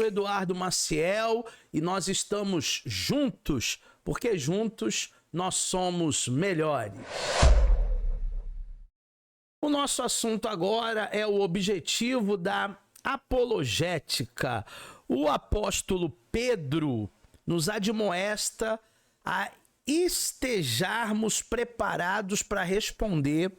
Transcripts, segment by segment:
Eduardo Maciel e nós estamos juntos, porque juntos nós somos melhores. O nosso assunto agora é o objetivo da apologética. O apóstolo Pedro nos admoesta a estejarmos preparados para responder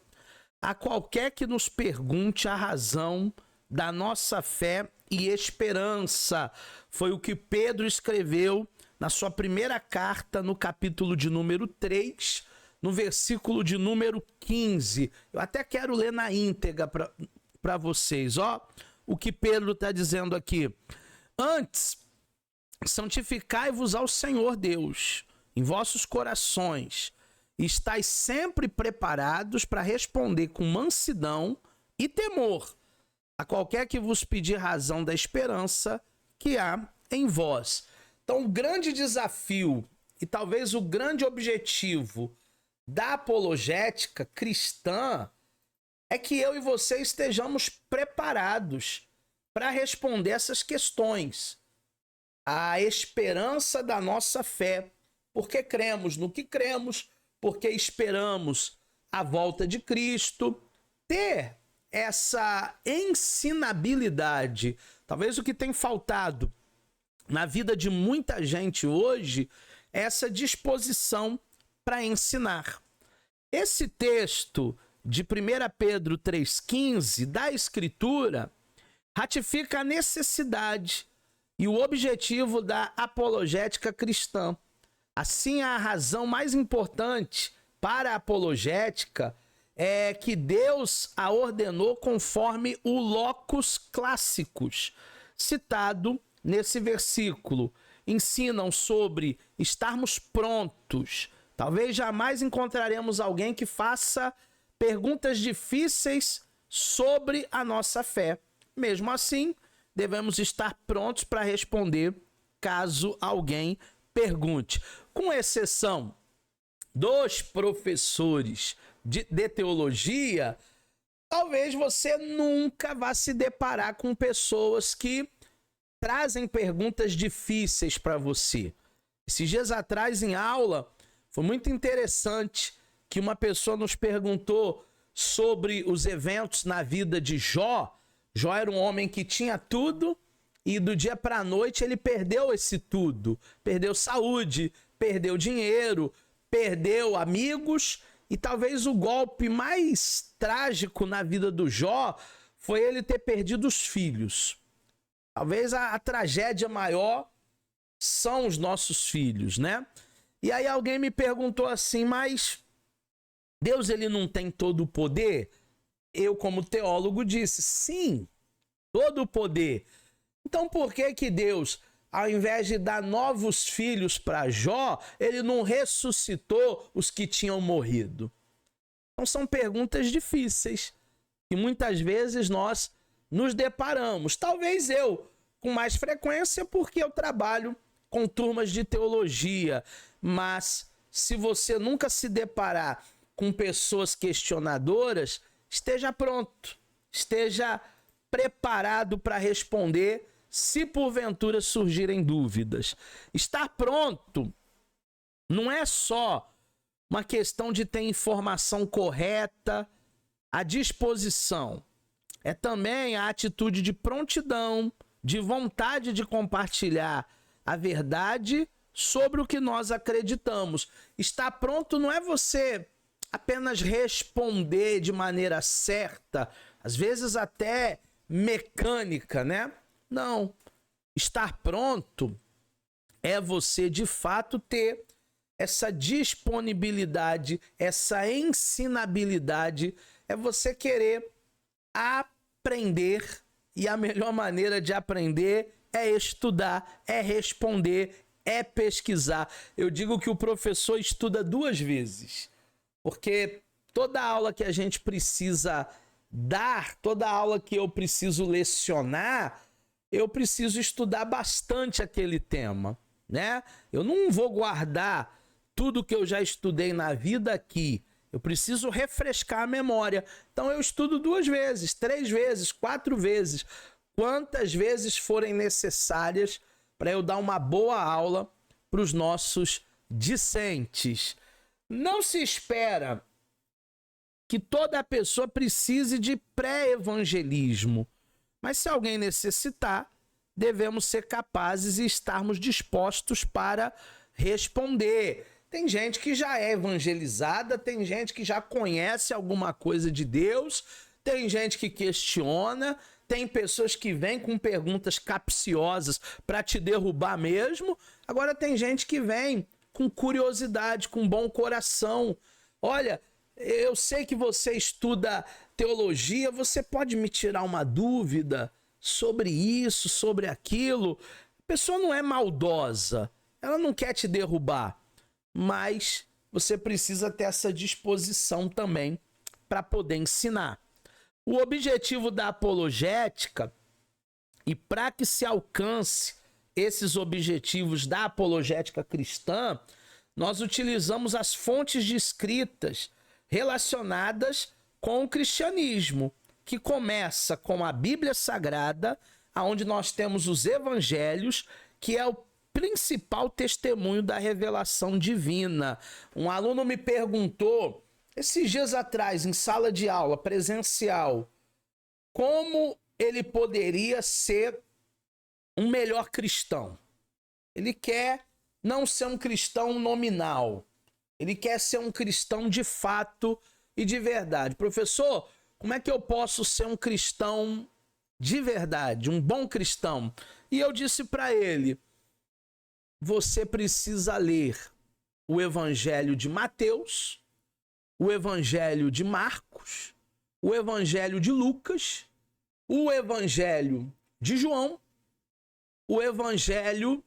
a qualquer que nos pergunte a razão da nossa fé e esperança. Foi o que Pedro escreveu na sua primeira carta, no capítulo de número 3, no versículo de número 15. Eu até quero ler na íntegra para vocês, ó, o que Pedro está dizendo aqui. Antes, santificai-vos ao Senhor Deus em vossos corações, e estais sempre preparados para responder com mansidão e temor a qualquer que vos pedir razão da esperança que há em vós. Então, o grande desafio e talvez o grande objetivo da apologética cristã é que eu e você estejamos preparados para responder essas questões. A esperança da nossa fé, porque cremos no que cremos, porque esperamos a volta de Cristo, ter essa ensinabilidade. Talvez o que tem faltado na vida de muita gente hoje é essa disposição para ensinar. Esse texto de 1 Pedro 3,15 da Escritura ratifica a necessidade e o objetivo da apologética cristã. Assim, a razão mais importante para a apologética é que Deus a ordenou conforme o locus classicus, citado nesse versículo. Ensinam sobre estarmos prontos. Talvez jamais encontraremos alguém que faça perguntas difíceis sobre a nossa fé. Mesmo assim, devemos estar prontos para responder caso alguém pergunte. Com exceção dos professores de teologia, talvez você nunca vá se deparar com pessoas que trazem perguntas difíceis para você. Esses dias atrás, em aula, foi muito interessante que uma pessoa nos perguntou sobre os eventos na vida de Jó. Jó era um homem que tinha tudo e do dia para a noite ele perdeu esse tudo. Perdeu saúde, perdeu dinheiro, perdeu amigos e talvez o golpe mais trágico na vida do Jó foi ele ter perdido os filhos. Talvez a tragédia maior são os nossos filhos, né? E aí alguém me perguntou assim, mas Deus ele não tem todo o poder? Eu, como teólogo, disse, sim, todo o poder. Então por que que Deus, ao invés de dar novos filhos para Jó, ele não ressuscitou os que tinham morrido? Então são perguntas difíceis e muitas vezes nós nos deparamos. Talvez eu, com mais frequência, porque eu trabalho com turmas de teologia, mas se você nunca se deparar com pessoas questionadoras, esteja pronto, esteja preparado para responder se porventura surgirem dúvidas. Estar pronto não é só uma questão de ter informação correta à disposição. É também a atitude de prontidão, de vontade de compartilhar a verdade sobre o que nós acreditamos. Estar pronto não é você apenas responder de maneira certa, às vezes até mecânica, né? Não. Estar pronto é você, de fato, ter essa disponibilidade, essa ensinabilidade, é você querer aprender, e a melhor maneira de aprender é estudar, é responder, é pesquisar. Eu digo que o professor estuda 2 vezes, porque toda aula que a gente precisa dar, toda aula que eu preciso lecionar, eu preciso estudar bastante aquele tema, né? Eu não vou guardar tudo que eu já estudei na vida aqui. Eu preciso refrescar a memória. Então eu estudo 2 vezes, 3 vezes, 4 vezes. quantas vezes forem necessárias para eu dar uma boa aula para os nossos discentes. Não se espera que toda pessoa precise de pré-evangelismo, mas se alguém necessitar, devemos ser capazes e estarmos dispostos para responder. Tem gente que já é evangelizada, tem gente que já conhece alguma coisa de Deus, tem gente que questiona, tem pessoas que vêm com perguntas capciosas para te derrubar mesmo. Agora tem gente que vem com curiosidade, com bom coração. Olha, eu sei que você estuda teologia, você pode me tirar uma dúvida sobre isso, sobre aquilo? A pessoa não é maldosa, ela não quer te derrubar, mas você precisa ter essa disposição também para poder ensinar. O objetivo da apologética, e para que se alcance esses objetivos da apologética cristã, nós utilizamos as fontes de escritas relacionadas com o cristianismo, que começa com a Bíblia Sagrada, onde nós temos os evangelhos, que é o principal testemunho da revelação divina. Um aluno me perguntou, esses dias atrás, em sala de aula presencial, como ele poderia ser um melhor cristão. Ele quer não ser um cristão nominal, ele quer ser um cristão de fato e de verdade. Professor, como é que eu posso ser um cristão de verdade, um bom cristão? E eu disse para ele, você precisa ler o Evangelho de Mateus, o Evangelho de Marcos, o Evangelho de Lucas, o Evangelho de João, o Evangelho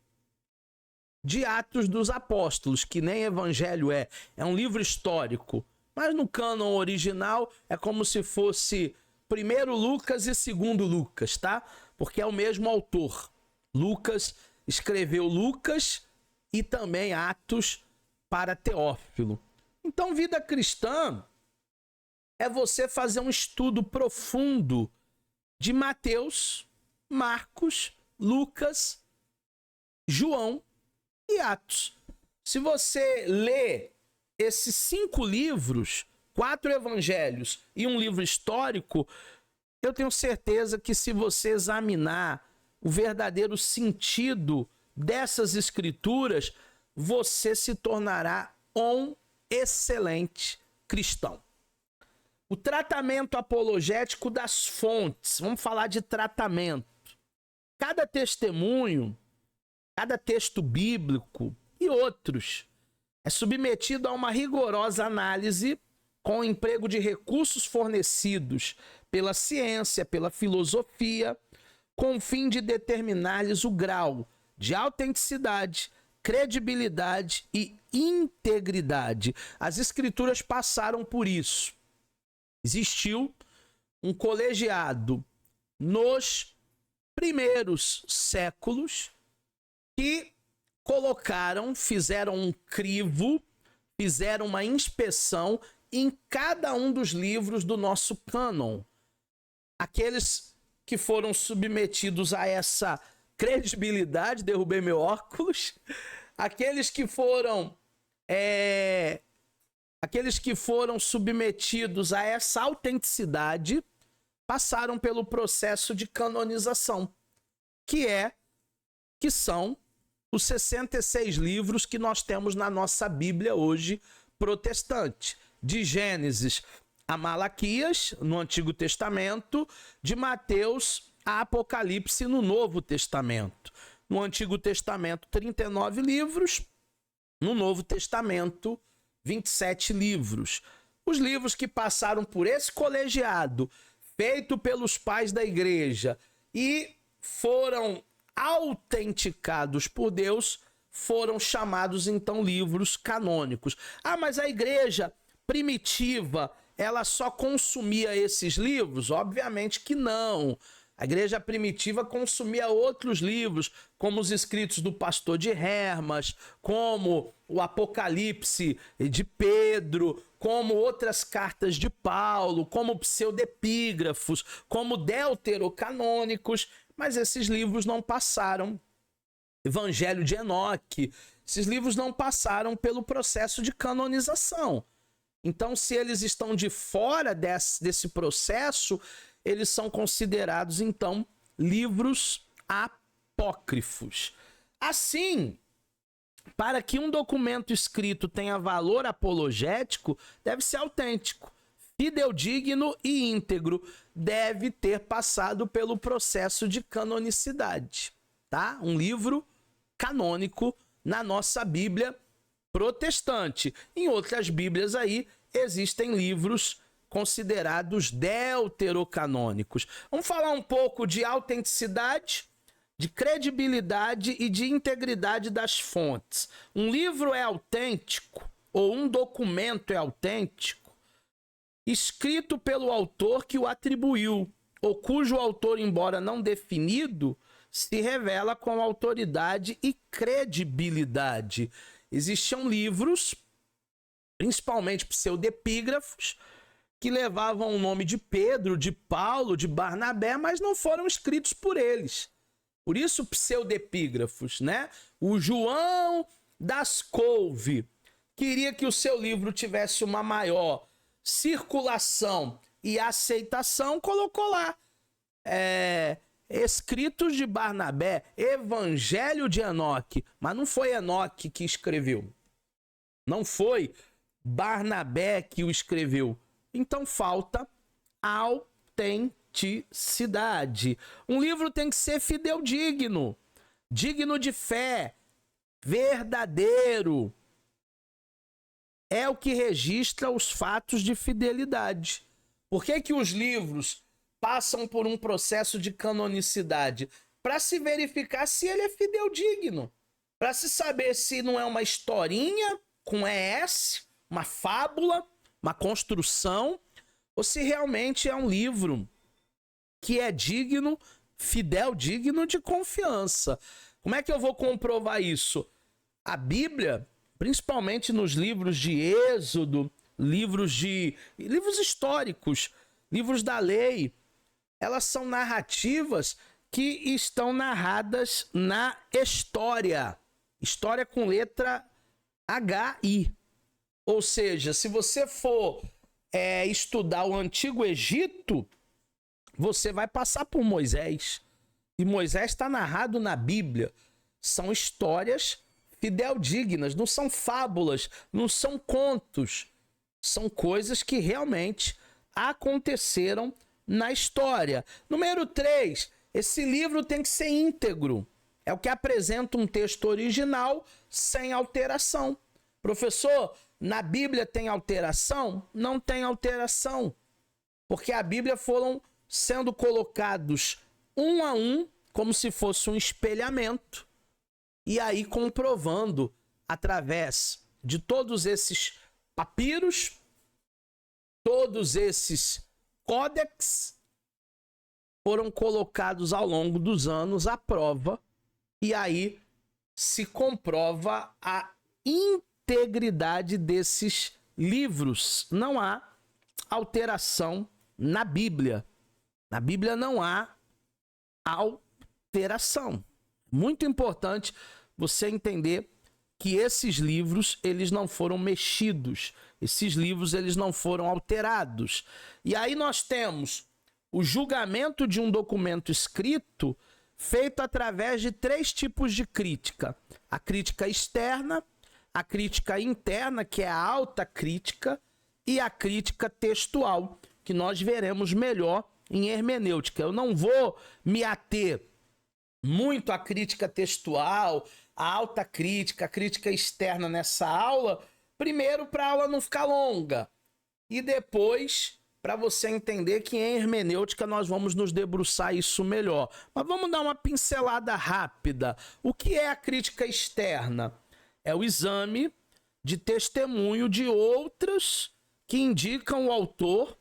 de Atos dos Apóstolos, que nem Evangelho é um livro histórico, mas no cânon original é como se fosse primeiro Lucas e segundo Lucas, tá? Porque é o mesmo autor. Lucas escreveu Lucas e também Atos para Teófilo. Então, vida cristã é você fazer um estudo profundo de Mateus, Marcos, Lucas, João e Atos. Se você lê esses 5 livros, 4 evangelhos e um livro histórico, eu tenho certeza que se você examinar o verdadeiro sentido dessas escrituras, você se tornará um excelente cristão. O tratamento apologético das fontes. Vamos falar de tratamento. Cada testemunho, cada texto bíblico e outros é submetido a uma rigorosa análise com o emprego de recursos fornecidos pela ciência, pela filosofia, com o fim de determinar-lhes o grau de autenticidade, credibilidade e integridade. As escrituras passaram por isso. Existiu um colegiado nos primeiros séculos que fizeram um crivo, fizeram uma inspeção em cada um dos livros do nosso cânon. Aqueles que foram submetidos a essa credibilidade, derrubei meu óculos, aqueles que foram submetidos a essa autenticidade passaram pelo processo de canonização, que são os 66 livros que nós temos na nossa Bíblia hoje protestante, de Gênesis a Malaquias, no Antigo Testamento, de Mateus a Apocalipse, no Novo Testamento. No Antigo Testamento, 39 livros, no Novo Testamento, 27 livros. Os livros que passaram por esse colegiado, feito pelos pais da igreja, e foram autenticados por Deus, foram chamados então livros canônicos. Ah, mas a igreja primitiva, ela só consumia esses livros? Obviamente que não. A igreja primitiva consumia outros livros, como os escritos do pastor de Hermas, como o Apocalipse de Pedro, como outras cartas de Paulo, como pseudepígrafos, como deuterocanônicos. mas esses livros não passaram. Evangelho de Enoque, esses livros não passaram pelo processo de canonização. Então, se eles estão de fora desse processo, eles são considerados, então, livros apócrifos. Assim, para que um documento escrito tenha valor apologético, deve ser autêntico, fidedigno e íntegro. Deve ter passado pelo processo de canonicidade, tá? Um livro canônico na nossa Bíblia protestante. Em outras Bíblias aí existem livros considerados deuterocanônicos. Vamos falar um pouco de autenticidade, de credibilidade e de integridade das fontes. Um livro é autêntico, ou um documento é autêntico, escrito pelo autor que o atribuiu, ou cujo autor, embora não definido, se revela com autoridade e credibilidade. Existiam livros, principalmente pseudepígrafos, que levavam o nome de Pedro, de Paulo, de Barnabé, mas não foram escritos por eles. Por isso, pseudepígrafos, né? O João das Couve queria que o seu livro tivesse uma maior circulação e aceitação, colocou lá Escritos de Barnabé, Evangelho de Enoque, mas não foi Enoque que escreveu. Não foi Barnabé que o escreveu. Então falta autenticidade. Um livro tem que ser fidedigno, digno de fé, verdadeiro. É o que registra os fatos de fidelidade. Por que que os livros passam por um processo de canonicidade? Para se verificar se ele é fidedigno. Para se saber se não é uma historinha com ES, uma fábula, uma construção, ou se realmente é um livro que é digno, digno de confiança. Como é que eu vou comprovar isso? A Bíblia, principalmente nos livros de Êxodo, livros históricos, livros da lei, elas são narrativas que estão narradas na história. História com letra H-I. Ou seja, se você for estudar o Antigo Egito, você vai passar por Moisés. E Moisés está narrado na Bíblia. São histórias fidedignas, não são fábulas, não são contos. São coisas que realmente aconteceram na história. Número 3, esse livro tem que ser íntegro. É o que apresenta um texto original sem alteração. Professor, na Bíblia tem alteração? Não tem alteração. Porque a Bíblia foram sendo colocados um a um, como se fosse um espelhamento, e aí comprovando, através de todos esses papiros, todos esses códex, foram colocados ao longo dos anos à prova, e aí se comprova a integridade desses livros. Não há alteração na Bíblia. Na Bíblia não há alteração. Muito importante você entender que esses livros, eles não foram mexidos. Esses livros, eles não foram alterados. E aí nós temos o julgamento de um documento escrito feito através de 3 tipos de crítica. A crítica externa, a crítica interna, que é a alta crítica, e a crítica textual, que nós veremos melhor em hermenêutica. Eu não vou me ater muito à crítica textual, à alta crítica, a crítica externa nessa aula, primeiro para a aula não ficar longa, e depois para você entender que em hermenêutica nós vamos nos debruçar isso melhor. Mas vamos dar uma pincelada rápida. O que é a crítica externa? É o exame de testemunho de outras que indicam o autor,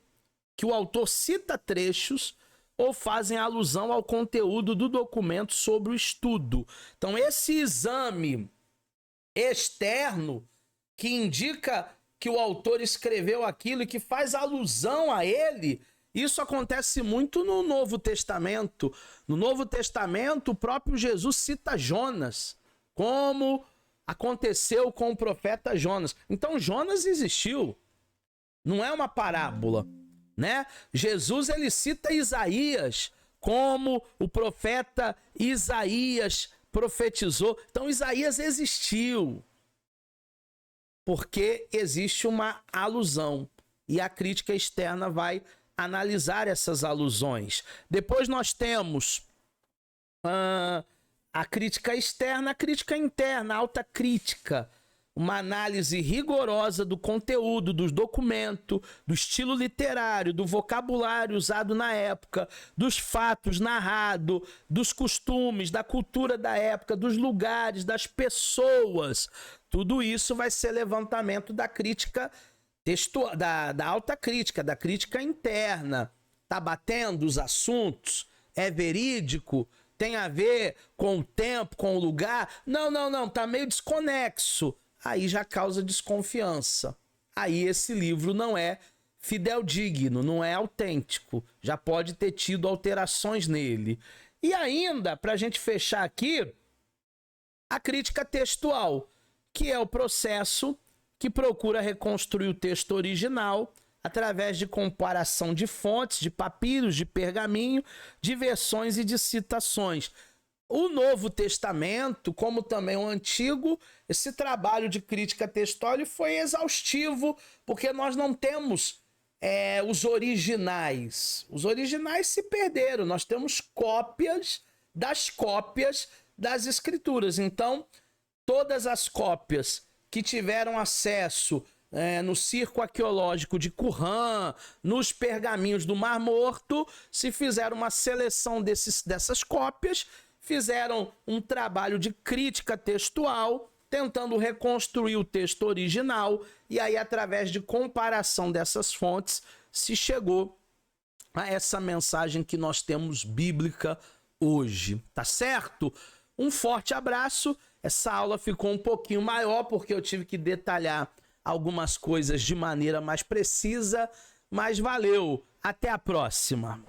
que o autor cita trechos ou fazem alusão ao conteúdo do documento sobre o estudo. Então, esse exame externo que indica que o autor escreveu aquilo e que faz alusão a ele, Isso acontece muito no Novo Testamento. No Novo Testamento, o próprio Jesus cita Jonas, como aconteceu com o profeta Jonas. Então, Jonas existiu. Não é uma parábola, né? Jesus, ele cita Isaías, como o profeta Isaías profetizou. Então, Isaías existiu, porque existe uma alusão. E a crítica externa vai analisar essas alusões. Depois nós temos a crítica externa, a crítica interna, a alta crítica. Uma análise rigorosa do conteúdo, do documento, do estilo literário, do vocabulário usado na época, dos fatos narrados, dos costumes, da cultura da época, dos lugares, das pessoas. Tudo isso vai ser levantamento da crítica textual, da alta crítica, da crítica interna. Tá batendo os assuntos? É verídico? Tem a ver com o tempo, com o lugar? Não, tá meio desconexo. Aí já causa desconfiança. Aí esse livro não é fideldigno, não é autêntico. Já pode ter tido alterações nele. E ainda, para a gente fechar aqui, a crítica textual, que é o processo que procura reconstruir o texto original através de comparação de fontes, de papiros, de pergaminho, de versões e de citações. O Novo Testamento, como também o Antigo, esse trabalho de crítica textual foi exaustivo, porque nós não temos os originais. Os originais se perderam, nós temos cópias das escrituras. Então, todas as cópias que tiveram acesso no circo arqueológico de Qumran, nos pergaminhos do Mar Morto, se fizeram uma seleção dessas cópias, fizeram um trabalho de crítica textual, tentando reconstruir o texto original, e aí, através de comparação dessas fontes, se chegou a essa mensagem que nós temos bíblica hoje, tá certo? Um forte abraço. Essa aula ficou um pouquinho maior, porque eu tive que detalhar algumas coisas de maneira mais precisa, mas valeu. Até a próxima.